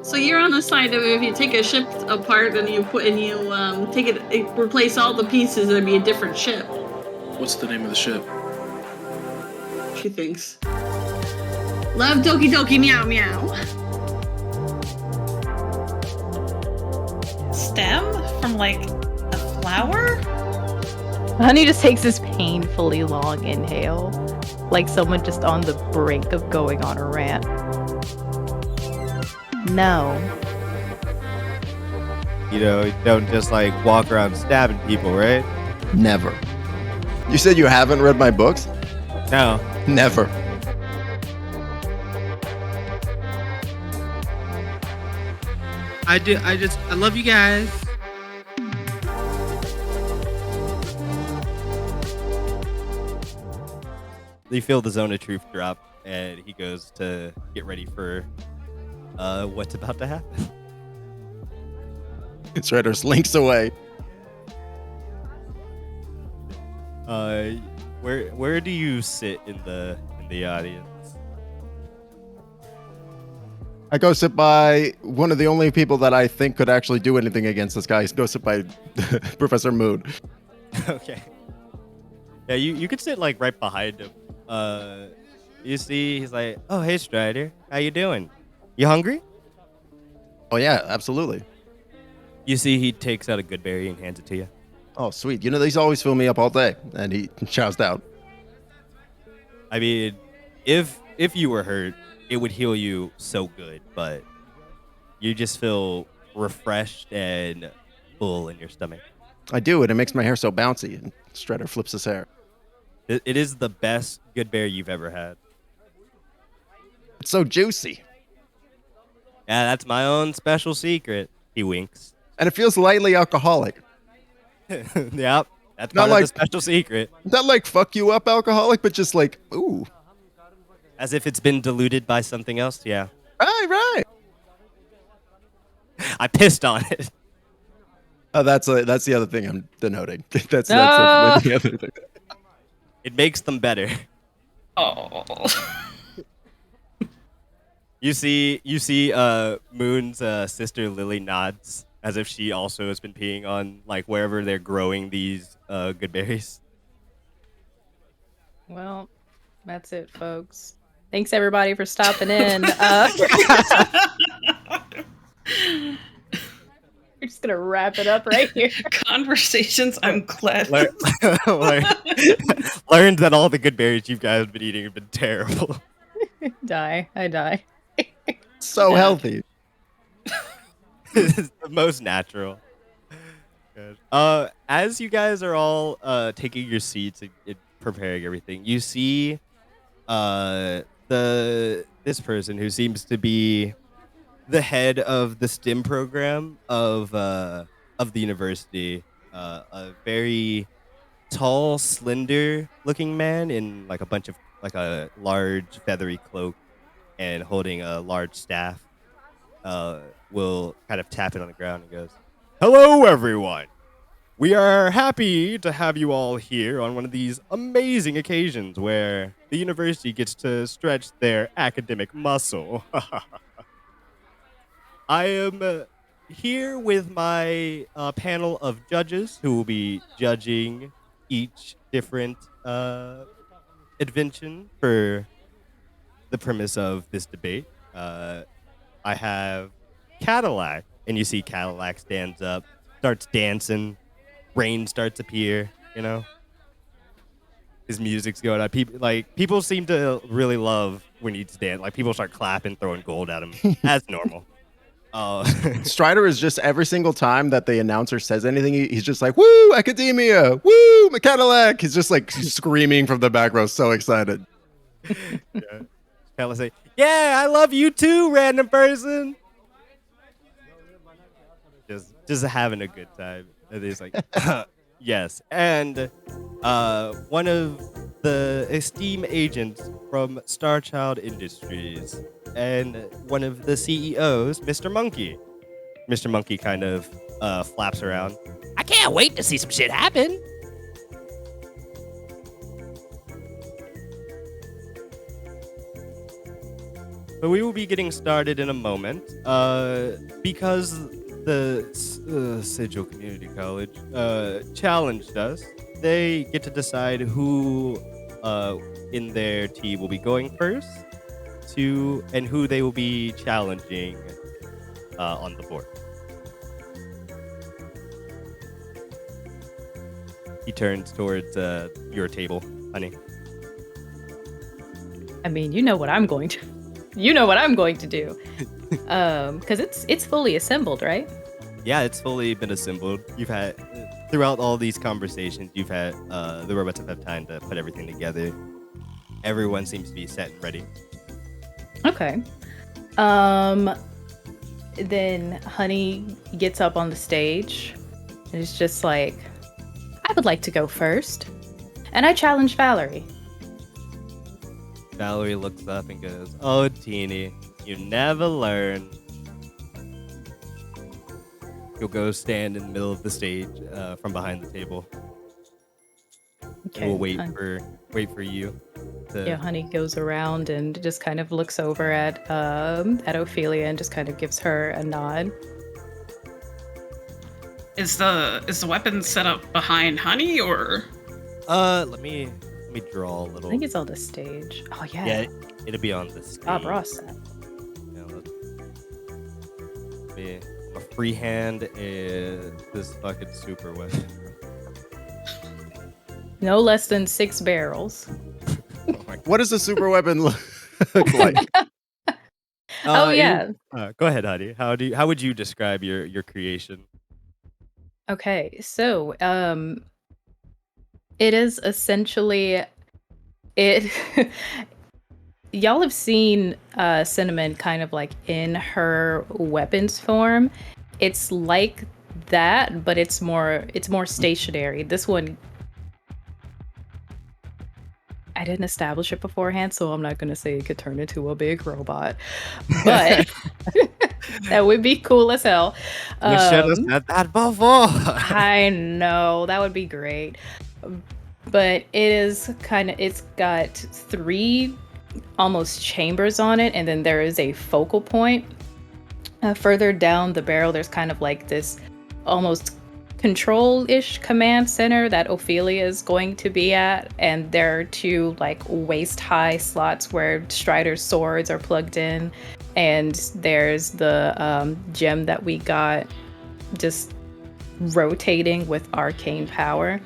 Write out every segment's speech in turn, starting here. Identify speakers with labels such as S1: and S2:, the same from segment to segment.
S1: So you're on the side of if you take a ship apart and you take it, replace all the pieces, it'd be a different ship.
S2: What's the name of the ship?
S1: She thinks. Love Doki-Doki Meow Meow.
S3: Stem from like a flower?
S4: Honey just takes this painfully long inhale, like someone just on the brink of going on a rant. No.
S5: You know, you don't just like walk around stabbing people, right?
S6: Never. You said you haven't read my books?
S5: No.
S6: Never.
S5: I love you guys. You feel the zone of truth drop, and he goes to get ready for what's about to happen.
S6: Strider slinks away.
S5: Where do you sit in the audience?
S6: I go sit by one of the only people that I think could actually do anything against this guy. Go sit by Professor Moon.
S5: Okay. Yeah, you could sit like right behind him. You see, he's like, "Oh, hey, Strider, how you doing? You hungry?"
S6: Oh yeah, absolutely.
S5: You see, he takes out a good berry and hands it to you.
S6: Oh sweet. You know these always fill me up all day, and he chows down.
S5: I mean, if you were hurt, it would heal you so good, but you just feel refreshed and full in your stomach.
S6: I do, and it makes my hair so bouncy. And Strider flips his hair.
S5: It is the best good berry you've ever had.
S6: It's so juicy.
S5: Yeah, that's my own special secret. He winks.
S6: And it feels lightly alcoholic.
S5: Yep, that's
S6: Not
S5: part
S6: like-
S5: of the special secret.
S6: Not like fuck you up alcoholic, but just like, ooh.
S5: As if it's been diluted by something else, yeah.
S6: Right.
S5: I pissed on it.
S6: Oh, that's the other thing I'm denoting. That's the other thing.
S5: It makes them better.
S3: Oh.
S5: You see Moon's sister Lily nods as if she also has been peeing on like wherever they're growing these good berries.
S4: Well, that's it, folks. Thanks everybody for stopping in. We're just gonna wrap it up right here.
S3: Conversations, I'm glad.
S5: Learned that all the good berries you guys have been eating have been terrible.
S4: I die.
S6: So healthy.
S5: It's the most natural. Good. As you guys are all taking your seats and preparing everything, you see this person who seems to be the head of the STEM program of the university. A very tall, slender-looking man in like a large feathery cloak and holding a large staff. Will kind of tap it on the ground and goes, "Hello, everyone. We are happy to have you all here on one of these amazing occasions where the university gets to stretch their academic muscle. I am here with my panel of judges who will be judging each different invention for the premise of this debate. I have Cadillac, and you see Cadillac stands up, starts dancing, rain starts to appear, you know? His music's going on. People seem to really love when he dance. Like, people start clapping, throwing gold at him, as normal.
S6: Strider is just every single time that the announcer says anything, he's just like, woo, academia, woo, Cadillac. He's just like screaming from the back row, so excited.
S5: Yeah. Cadillac say, "Yeah, I love you too, random person." Just having a good time. And he's like, yes. And one of the esteemed agents from Starchild Industries and one of the CEOs, Mr. Monkey. Mr. Monkey kind of flaps around. "I can't wait to see some shit happen." So we will be getting started in a moment. Because the Sigil Community College challenged us, they get to decide who in their team will be going first and who they will be challenging on the board. He turns towards your table, honey.
S4: I mean, you know what I'm going to do. Because it's fully assembled, right?
S5: Yeah, it's fully been assembled. You've had throughout all these conversations, you've had the robots have had time to put everything together. Everyone seems to be set and ready.
S4: Okay. Then Honey gets up on the stage and is just like, I would like to go first. And I challenge Valarie.
S5: Valarie looks up and goes, "Oh, Teeny, you never learn." You'll go stand in the middle of the stage from behind the table.
S4: Okay.
S5: We'll wait for you.
S4: Yeah, Honey goes around and just kind of looks over at Ophelia and just kind of gives her a nod.
S3: Is the weapon set up behind Honey or?
S5: Let me draw a little.
S4: I think it's on the stage. Oh yeah.
S5: Yeah, it'll be on the stage.
S4: Bob Ross set.
S5: Yeah, a freehand is this fucking super weapon.
S4: No less than 6 barrels.
S5: Oh my God.
S6: What does a super weapon look like?
S4: Oh yeah.
S5: Go ahead, Honey. How would you describe your creation?
S4: Okay, so it is essentially it. Y'all have seen Cinnamon kind of like in her weapons form. It's like that, but it's more stationary. This one, I didn't establish it beforehand, so I'm not gonna say it could turn into a big robot, but that would be cool as hell.
S5: You should have said that before.
S4: I know, that would be great. But it's got 3 almost chambers on it, and then there is a focal point. Further down the barrel, there's kind of like this almost control-ish command center that Ophelia is going to be at, and there are 2 like waist-high slots where Strider's swords are plugged in, and there's the gem that we got just rotating with arcane power,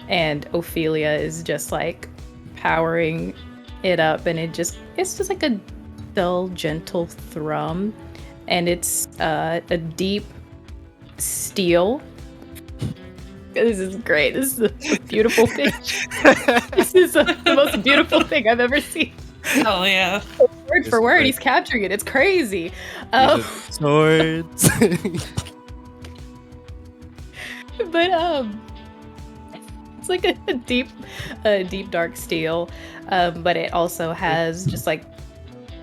S4: and Ophelia is just like powering it up, and it's just like a dull, gentle thrum, and it's a deep steel. This is great. This is a beautiful thing. This is the most beautiful thing I've ever seen.
S3: Hell yeah.
S4: Word for word, he's capturing it. It's crazy.
S5: Swords.
S4: But it's like a deep dark steel, but it also has just like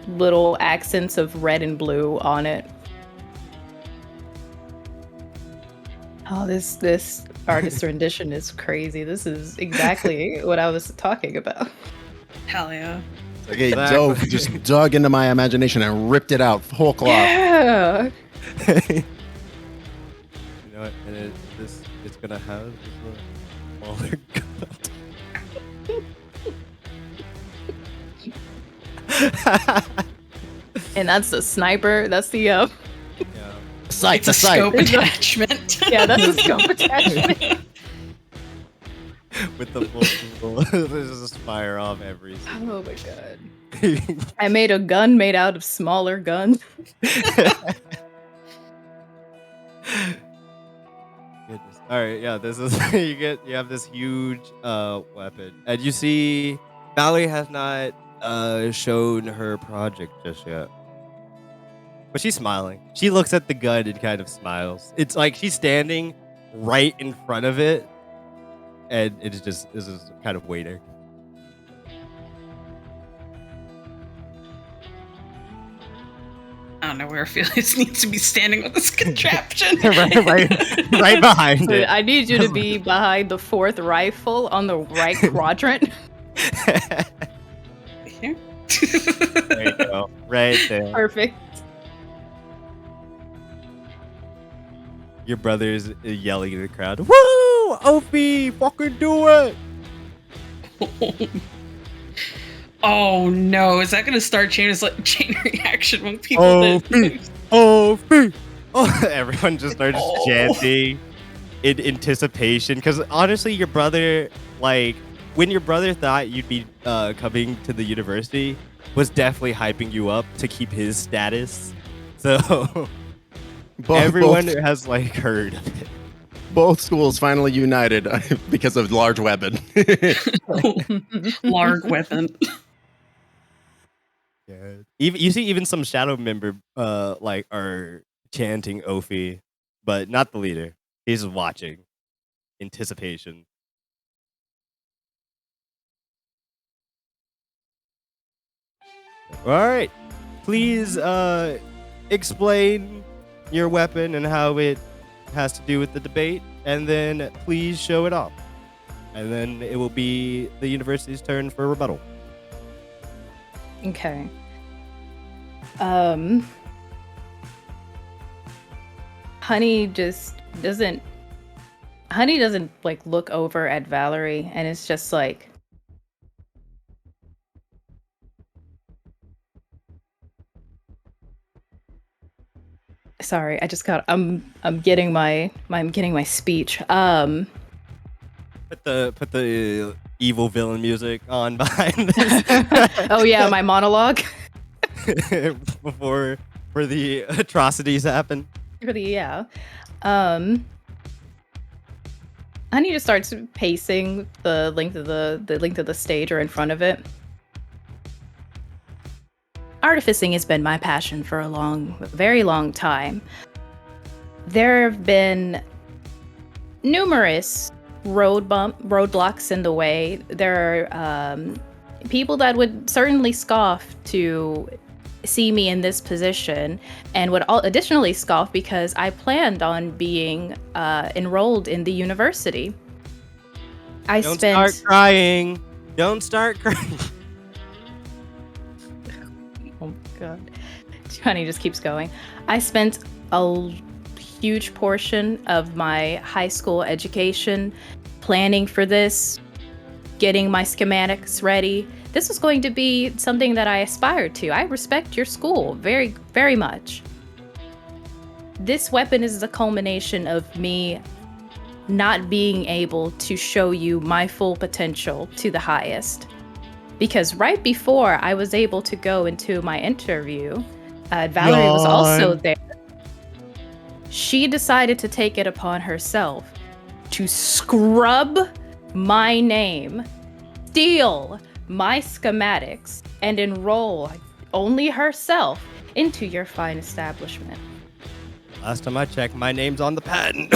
S4: little accents of red and blue on it. Oh, this artist rendition is crazy. This is exactly what I was talking about.
S3: Hell yeah.
S6: Okay, dope. Just dug into my imagination and ripped it out whole cloth.
S4: Yeah.
S5: You know what? And it's gonna have this smaller gun.
S4: And that's the sniper. That's the
S5: Yeah.
S6: Sight
S3: It's
S6: to
S3: a
S6: sight.
S3: scope attachment.
S4: yeah, that's the scope attachment.
S5: With the full there's just fire off everything.
S4: Oh my god. I made a gun made out of smaller guns.
S5: Goodness. All right, yeah, this is you have this huge weapon, and you see Valarie has not shown her project just yet, but she's smiling. She looks at the gun and kind of smiles. It's like she's standing right in front of it, and this is kind of waiting.
S3: I don't know where Ophelia needs to be standing with this contraption.
S5: right behind it.
S4: I need you to be behind the 4th rifle on the right quadrant.
S3: Here?
S5: There you go. Right there.
S4: Perfect.
S5: Your brother's yelling in the crowd. Woo! Ophi! Fucking do it!
S3: Oh no, is that gonna start chain reaction when people
S5: Ophi! Ophi! Oh, everyone just starts chanting in anticipation. Because honestly, your brother, like, when your brother thought you'd be coming to the university, was definitely hyping you up to keep his status. So everyone has, like, heard of it.
S6: Both schools finally united because of large weapon.
S3: Larg weapon.
S5: Yeah. Even you see, even some shadow member like are chanting Ophi, but not the leader. He's just watching, anticipation. All right, please explain your weapon and how it has to do with the debate, and then please show it off, and then it will be the university's turn for rebuttal.
S4: Okay. Honey doesn't like look over at Valarie, and it's just like, sorry, I'm getting my speech.
S5: Put the evil villain music on behind this.
S4: Oh yeah, my monologue.
S5: Before the atrocities happen.
S4: Yeah. Honey just starts pacing the length of the stage or in front of it. Artificing has been my passion for a very long time. There have been numerous roadblocks in the way. There are people that would certainly scoff to see me in this position, and would additionally scoff because I planned on being enrolled in the university.
S5: Don't start crying. Don't start crying.
S4: Oh god. Honey just keeps going. I spent a huge portion of my high school education planning for this, getting my schematics ready. This was going to be something that I aspired to. I respect your school very, very much. This weapon is the culmination of me not being able to show you my full potential to the highest. Because right before I was able to go into my interview, Valarie was also there. She decided to take it upon herself to scrub my name, steal my schematics, and enroll only herself into your fine establishment.
S5: Last time I checked, my name's on the patent.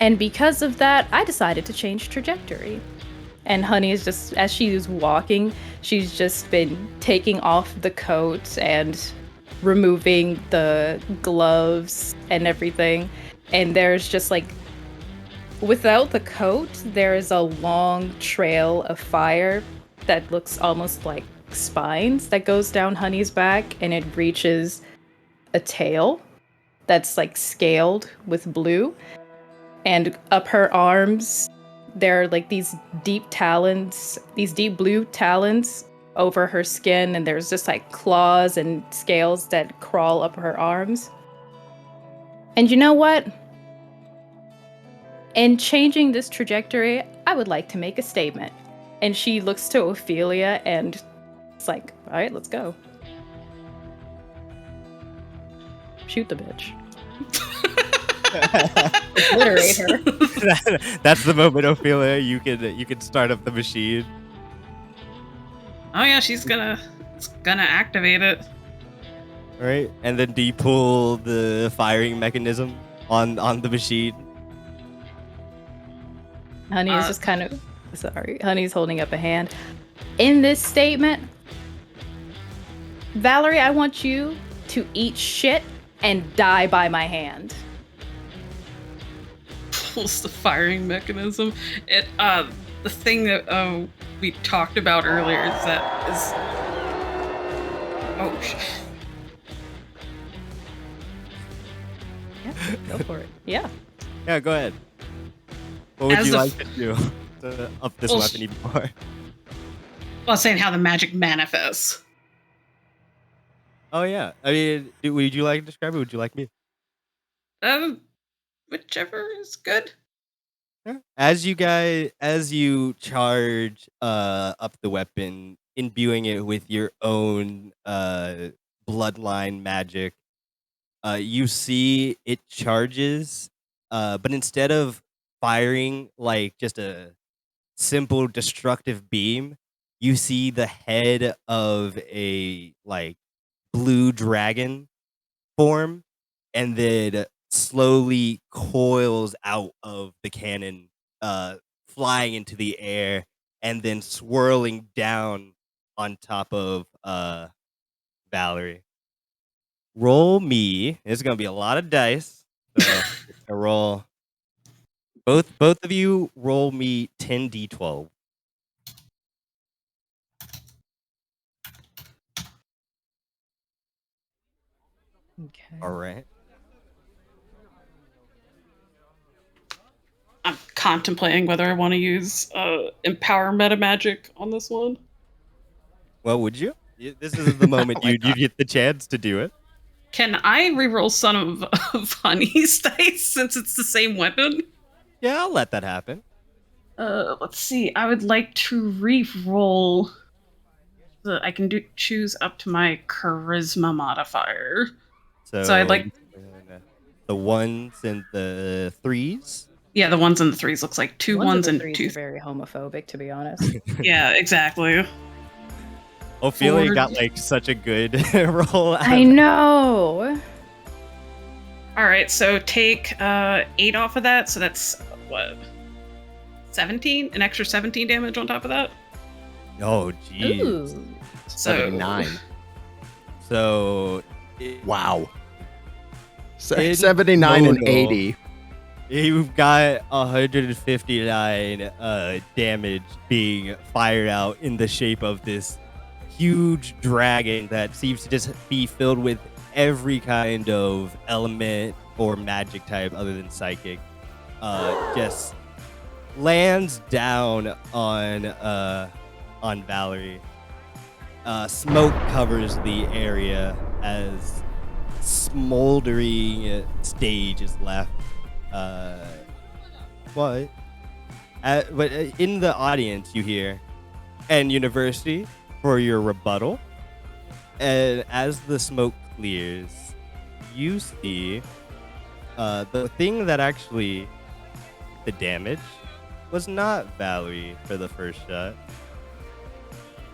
S4: And because of that, I decided to change trajectory. And Honey is just, as she's walking, she's just been taking off the coat and removing the gloves and everything. And there's just like, without the coat, there is a long trail of fire that looks almost like spines that goes down Honey's back, and it reaches a tail that's like scaled with blue. And up her arms, there are like these deep talons, these deep blue talons over her skin, and there's just like claws and scales that crawl up her arms. And you know what? In changing this trajectory, I would like to make a statement. And she looks to Ophelia and it's like, all right, let's go. Shoot the bitch. Obliterate her.
S5: That's the moment, Ophelia. You can start up the machine.
S3: Oh yeah, she's gonna activate it.
S5: All right, and then do you pull the firing mechanism on the machine?
S4: Honey is just kind of sorry. Honey's holding up a hand. In this statement, Valarie, I want you to eat shit and die by my hand.
S3: Pulls the firing mechanism. It the thing that we talked about earlier is that is. Oh shit.
S4: Yeah, go for it. Yeah.
S5: Yeah, go ahead. What would
S3: As
S5: you
S3: the
S5: like to do to up this
S3: Well,
S5: weapon even more?
S3: Well, I was saying how the magic manifests.
S5: Oh yeah. I mean, would you like to describe it? Would you like me?
S3: Whichever is good.
S5: Yeah. As you charge up the weapon, imbuing it with your own bloodline magic, you see it charges, but instead of firing like just a simple destructive beam, you see the head of a like blue dragon form, and then slowly coils out of the cannon, flying into the air, and then swirling down on top of Valarie. Roll me. It's gonna be a lot of dice. So I roll. Both of you roll me 10d12.
S4: Okay.
S5: All right.
S3: I'm contemplating whether I want to use empower meta magic on this one.
S5: Well, would you? This is the moment
S6: my
S5: you
S6: God.
S5: get the chance to do it.
S3: Can I reroll Son of Honey's dice since it's the same weapon?
S5: Yeah, I'll let that happen.
S3: Let's see. I would like to re-roll. I can choose up to my charisma modifier. So I'd like,
S5: the ones and the threes.
S3: yeah, the ones and the threes looks like two ones
S4: and
S3: and
S4: threes
S3: two.
S4: are very homophobic, to be honest.
S3: Yeah, exactly.
S5: Ophelia
S3: Forward.
S5: got like such a good roll.
S4: I know.
S3: All right, so take 8 off of that. So that's what 17, an extra 17 damage on top of that.
S5: Oh, jeez.
S4: Ooh.
S3: So
S6: 79.
S5: So,
S6: Wow.
S5: In
S6: 79 and
S5: total,
S6: 80.
S5: you've got 159 damage being fired out in the shape of this huge dragon that seems to just be filled with every kind of element or magic type other than psychic. Just lands down on Valarie. Smoke covers the area as smoldering stage is left. But in the audience, you hear, and University for your rebuttal. And as the smoke clears, you see the thing that actually the damage was not Valarie for the first shot,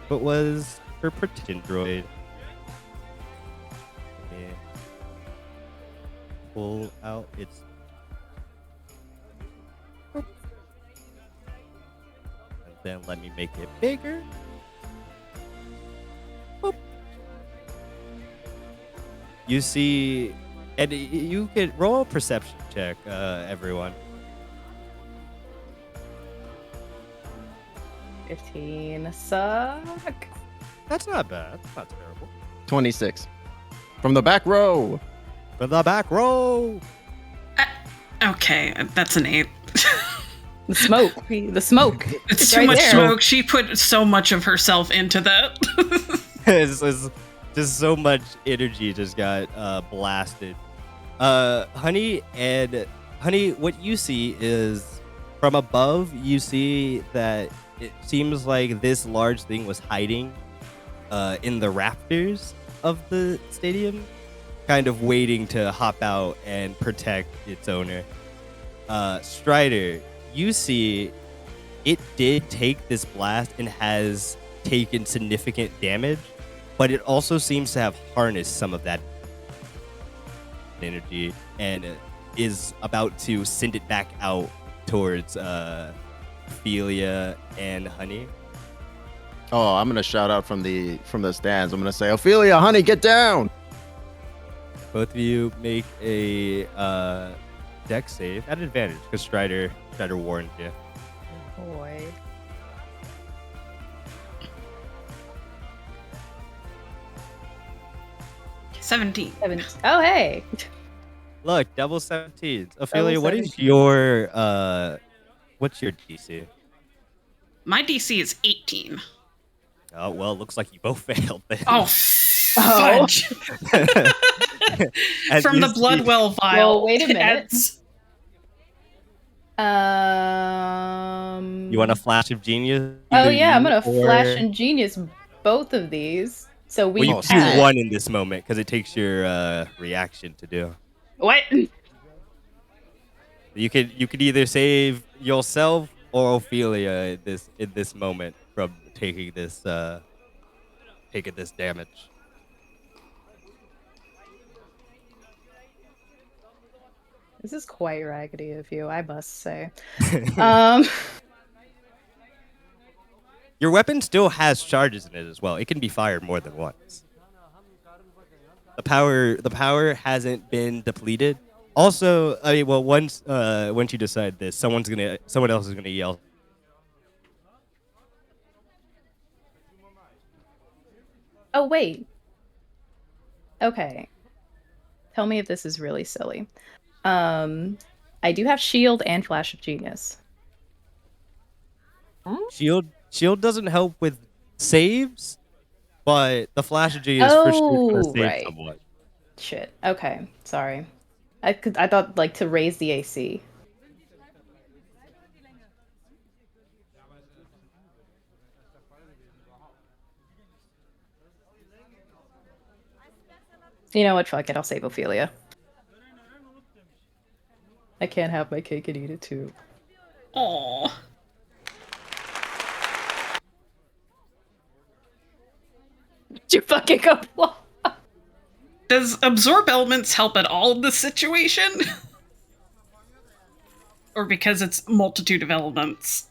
S5: but was her protection droid. Yeah. Pull out its. And then let me make it bigger. Boop. You see, and you could roll a perception check, everyone.
S4: 15 suck.
S5: That's not bad. That's not terrible.
S6: 26. From the back row.
S5: For the back row.
S3: okay, that's an 8.
S4: The smoke. The smoke.
S3: It's
S4: right
S3: too much
S4: there.
S3: smoke. She put so much of herself into that.
S5: It's just so much energy just got blasted. Honey, what you see is from above, you see that it seems like this large thing was hiding in the rafters of the stadium, kind of waiting to hop out and protect its owner. Strider, you see it did take this blast and has taken significant damage, but it also seems to have harnessed some of that energy and is about to send it back out towards Ophelia and Honey.
S6: Oh, I'm gonna shout out from the stands. I'm gonna say, Ophelia, honey, get down.
S5: Both of you make a deck save at advantage because Strider warned you.
S4: Boy.
S3: 17.
S4: Oh, hey.
S5: Look, double 17s. Ophelia,
S4: Double
S5: what is
S4: 17.
S5: your what's your DC?
S3: My DC is 18.
S5: Oh well, looks like you both failed then.
S3: Oh, fudge.
S5: As
S3: From
S5: you
S3: the
S5: see-
S3: Bloodwell vial.
S4: Well, wait a minute.
S5: You want a flash of genius?
S4: Oh
S5: Either
S4: yeah, I'm
S5: you
S4: gonna
S5: or-
S4: flash and genius both of these. So we
S5: Well, you
S6: Oh,
S5: can
S4: have
S5: do one in this moment because it takes your reaction to do.
S3: What?
S5: You could either save yourself or Ophelia in this moment from taking this damage.
S4: This is quite raggedy of you, I must say.
S5: Your weapon still has charges in it as well. It can be fired more than once. The power hasn't been depleted. Also, I mean, well, once you decide this, someone else is gonna yell.
S4: Oh wait. Okay. Tell me if this is really silly. I do have shield and flash of genius.
S5: Shield doesn't help with saves, but the flash of genius for sure gonna save
S4: right.
S5: someone.
S4: Shit. Okay. Sorry. I thought like to raise the AC. You know what? Fuck it. I'll save Ophelia. I can't have my cake and eat it too.
S3: Aww.
S4: You fucking go.
S3: Does absorb elements help at all in this situation? Or because it's multitude of elements?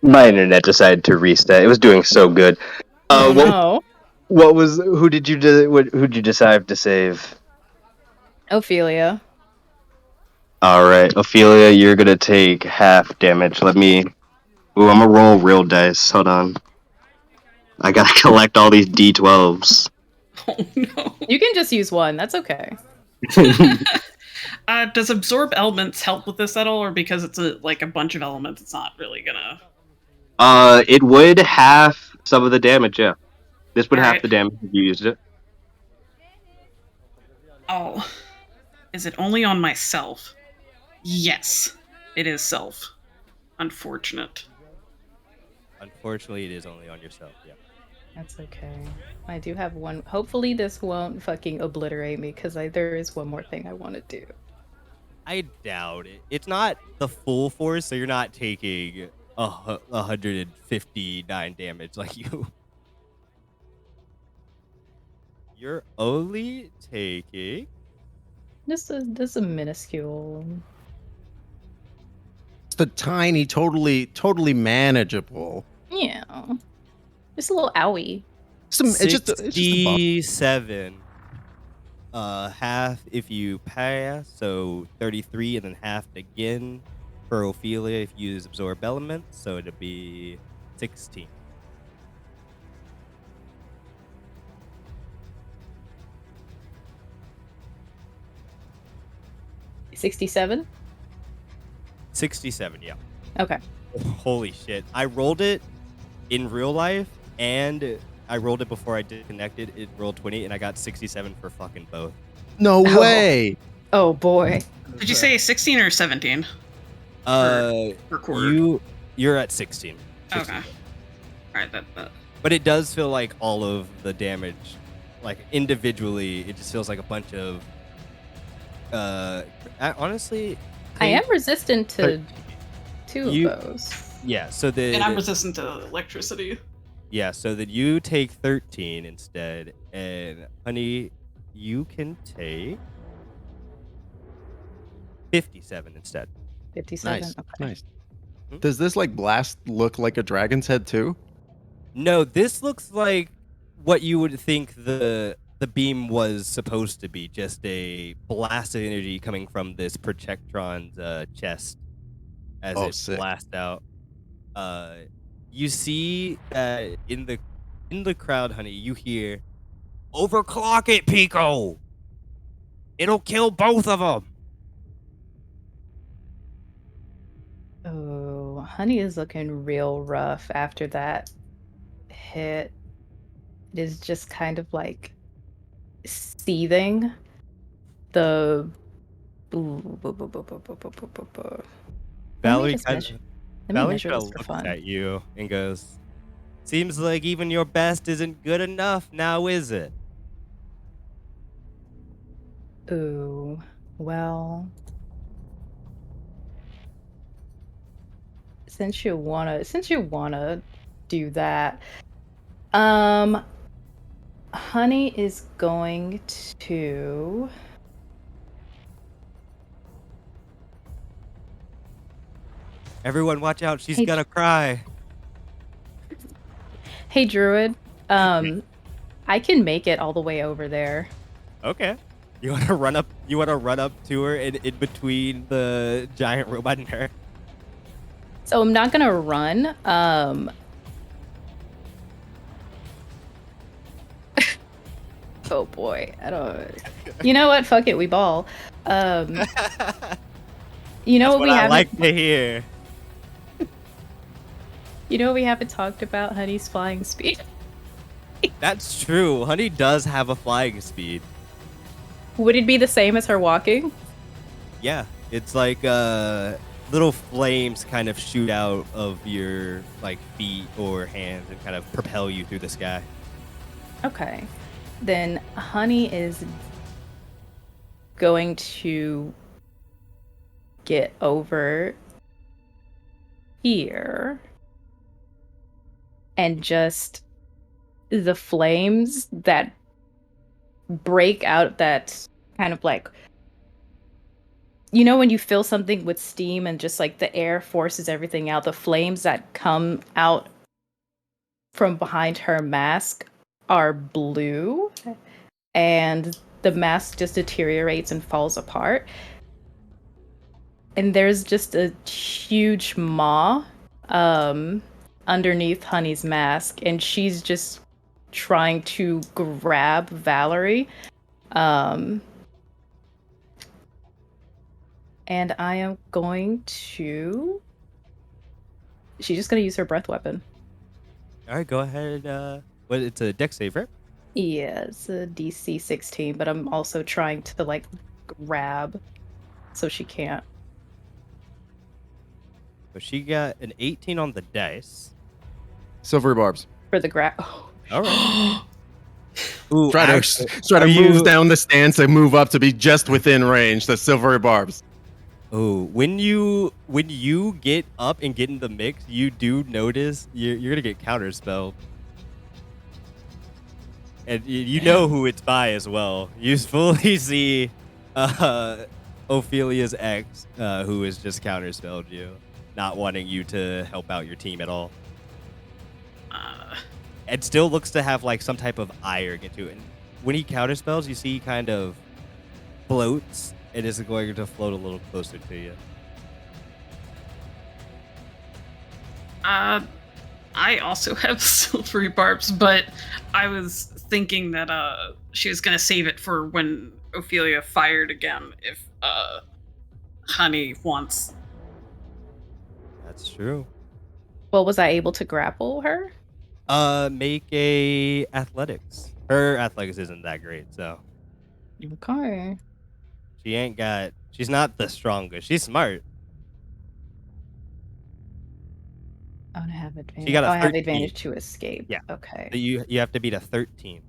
S7: My internet decided to reset. It was doing so good.
S4: No.
S7: Who did you decide to save?
S4: Ophelia.
S7: All right, Ophelia, you're gonna take half damage. I'm gonna roll real dice. Hold on. I gotta collect all these d12s.
S3: Oh no.
S4: You can just use one. That's okay.
S3: Does absorb elements help with this at all, or because it's a bunch of elements, it's not really gonna?
S7: It would half some of the damage. Yeah, this would half
S3: Alright.
S7: the damage if you used it.
S3: Oh, is it only on myself? Yes, it is self. Unfortunate.
S5: Unfortunately, it is only on yourself. Yeah.
S4: That's okay. I do have one. Hopefully this won't fucking obliterate me because there is one more thing I want to do.
S5: I doubt it. It's not the full force, so you're not taking 159 damage like you. You're only taking
S4: Just a minuscule.
S6: Just a tiny, totally manageable.
S4: Yeah. Just a little owie.
S6: It's just a buff.
S5: 67. Half if you pass, so 33, and then half again for Ophelia if you use absorb elements, so it'd be 16.
S4: $67?
S5: 67, yeah.
S4: Okay.
S5: Holy shit. I rolled it in real life, and I rolled it before I disconnected. It rolled 20, and I got 67 for fucking both.
S6: No
S4: Oh.
S6: way.
S4: Oh boy.
S3: Did you say 16 or 17? Per quarter.
S5: You're at 16.
S3: Okay.
S5: 16.
S3: Alright, that.
S5: But it does feel like all of the damage, like individually, it just feels like a bunch of. Honestly,
S4: I am resistant to
S5: But
S4: two of those.
S5: yeah. So
S3: And I'm resistant to electricity.
S5: yeah. So that you take 13 instead, and honey, you can take 57 instead.
S4: 57.
S6: Nice.
S4: Okay.
S6: Nice. Does this blast look like a dragon's head too?
S5: No, this looks like what you would think the beam was supposed to be, just a blast of energy coming from this Protectron's chest as it
S6: sick.
S5: blasts out. You see in the crowd, honey, you hear, "Overclock it, Pico! It'll kill both of them!"
S4: Oh, Honey is looking real rough after that hit. It is just kind of like seething. The let me
S5: Valarie
S4: just
S5: kind
S4: measure.
S5: of
S4: Let me measure this for
S5: looks
S4: fun.
S5: at you and goes, "Seems like even your best isn't good enough now, is it?"
S4: Ooh, well, since you wanna do that, um, Honey is going to.
S5: Everyone, watch out! She's
S4: Hey,
S5: gonna cry.
S4: hey, Druid. I can make it all the way over there.
S5: Okay. You want to run up? You want to run up to her in between the giant robot and her?
S4: So I'm not gonna run. Oh boy, I don't. You know what? Fuck it, we ball. You know
S5: That's
S4: what we
S5: I
S4: haven't.
S5: like to hear.
S4: You know what we haven't talked about? Honey's flying speed.
S5: That's true. Honey does have a flying speed.
S4: Would it be the same as her walking?
S5: Yeah, it's like little flames kind of shoot out of your like feet or hands and kind of propel you through the sky.
S4: Okay, then Honey is going to get over here and just the flames that break out, that kind of like, you know, when you fill something with steam and just like the air forces everything out, the flames that come out from behind her mask are blue, and the mask just deteriorates and falls apart. And there's just a huge maw underneath Honey's mask, and she's just trying to grab Valarie. And I am going to. She's just going to use her breath weapon.
S5: All right, go ahead. What? It's a dex save, right?
S4: Yeah, it's a DC 16, but I'm also trying to like grab so she can't.
S5: So she got an 18 on the dice.
S6: Silvery barbs.
S4: For the grab. Oh,
S5: All right. Ooh,
S6: Strider
S5: are
S6: moves
S5: you-
S6: down the stance and move up to be just within range. The silvery barbs.
S5: Oh, when you get up and get in the mix, you do notice you're gonna get counterspelled, and you know who it's by as well. You fully see Ophelia's ex, who has just counterspelled you, not wanting you to help out your team at all, and still looks to have like some type of ire into it. And when he counterspells, you see he kind of floats and is going to float a little closer to you.
S3: I also have silvery barbs, but I was thinking that she was gonna save it for when Ophelia fired again if Honey wants.
S5: That's true.
S4: well, was I able to grapple her?
S5: Make a athletics. Her athletics isn't that great, so
S4: Okay.
S5: she's not the strongest. She's smart.
S4: I don't have advantage.
S5: She got a
S4: I have
S5: 13.
S4: advantage to escape.
S5: Yeah.
S4: Okay.
S5: So you have to beat a 13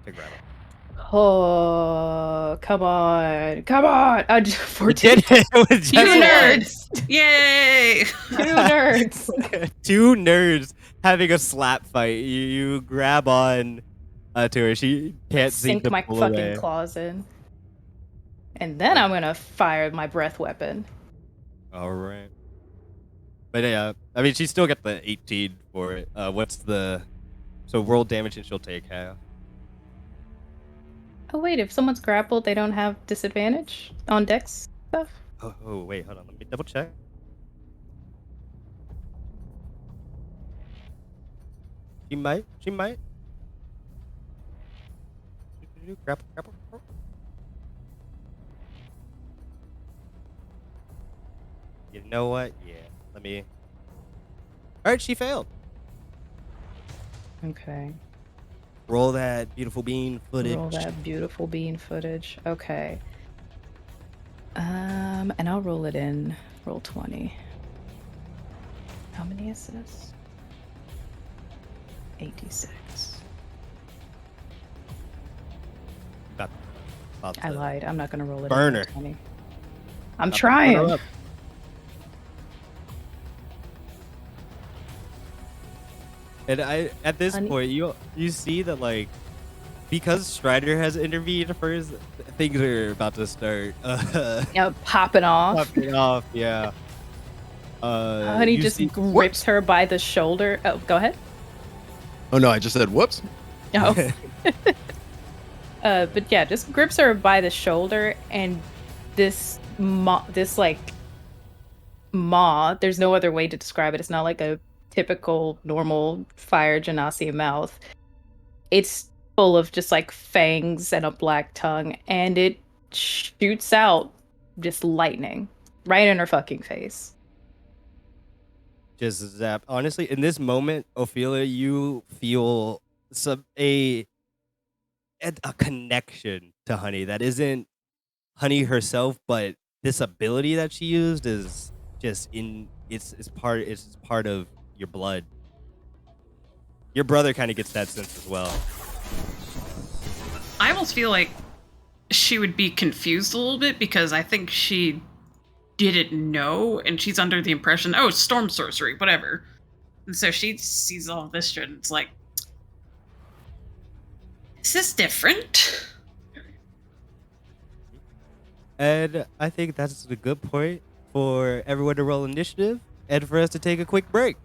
S5: to grab it.
S4: Oh, come on. Come on.
S5: You
S4: 14.
S5: did it with just
S3: You
S5: one.
S3: nerds! Yay!
S4: 2 nerds.
S5: Two nerds having a slap fight. You grab on to her. She can't seem
S4: Sink
S5: to
S4: my
S5: pull
S4: fucking
S5: away.
S4: claws in. And then I'm gonna fire my breath weapon.
S5: All right. But yeah, I mean, she still got the 18 for it. So roll damage and she'll take half.
S4: Oh wait, if someone's grappled, they don't have disadvantage on dex stuff?
S5: Oh, wait, hold on. Let me double check. She might. Grapple. You know what? Yeah. Let me. All right, she failed.
S4: Okay.
S5: Roll that beautiful bean footage.
S4: Roll that beautiful bean footage. Okay. And I'll roll it in. Roll 20. How many is this? 86.
S5: About
S4: I
S5: the
S4: lied. I'm not gonna roll it
S5: burner.
S4: in. 20. I'm
S5: about to
S4: trying.
S5: put her up. And at this
S4: Honey-
S5: point, you see that like because Strider has intervened first, things are about to start
S4: Yeah, popping off.
S5: popping off. Yeah.
S4: Honey
S5: you
S4: just
S5: see-
S4: grips her by the shoulder. Oh, go ahead.
S6: Oh no, I just said whoops.
S4: Oh. But yeah, just grips her by the shoulder, and this like maw. There's no other way to describe it. It's not like a typical normal fire genasi mouth. It's full of just like fangs and a black tongue, and it shoots out just lightning right in her fucking face.
S5: just zap. Honestly, in this moment, Ophelia, you feel a connection to Honey that isn't Honey herself, but this ability that she used is just it's part of your blood. Your brother kind of gets that sense as well.
S3: I almost feel like she would be confused a little bit because I think she didn't know and she's under the impression, oh, storm sorcery, whatever. And so she sees all this shit and it's like, is this different?
S5: And I think that's a good point for everyone to roll initiative and for us to take a quick break.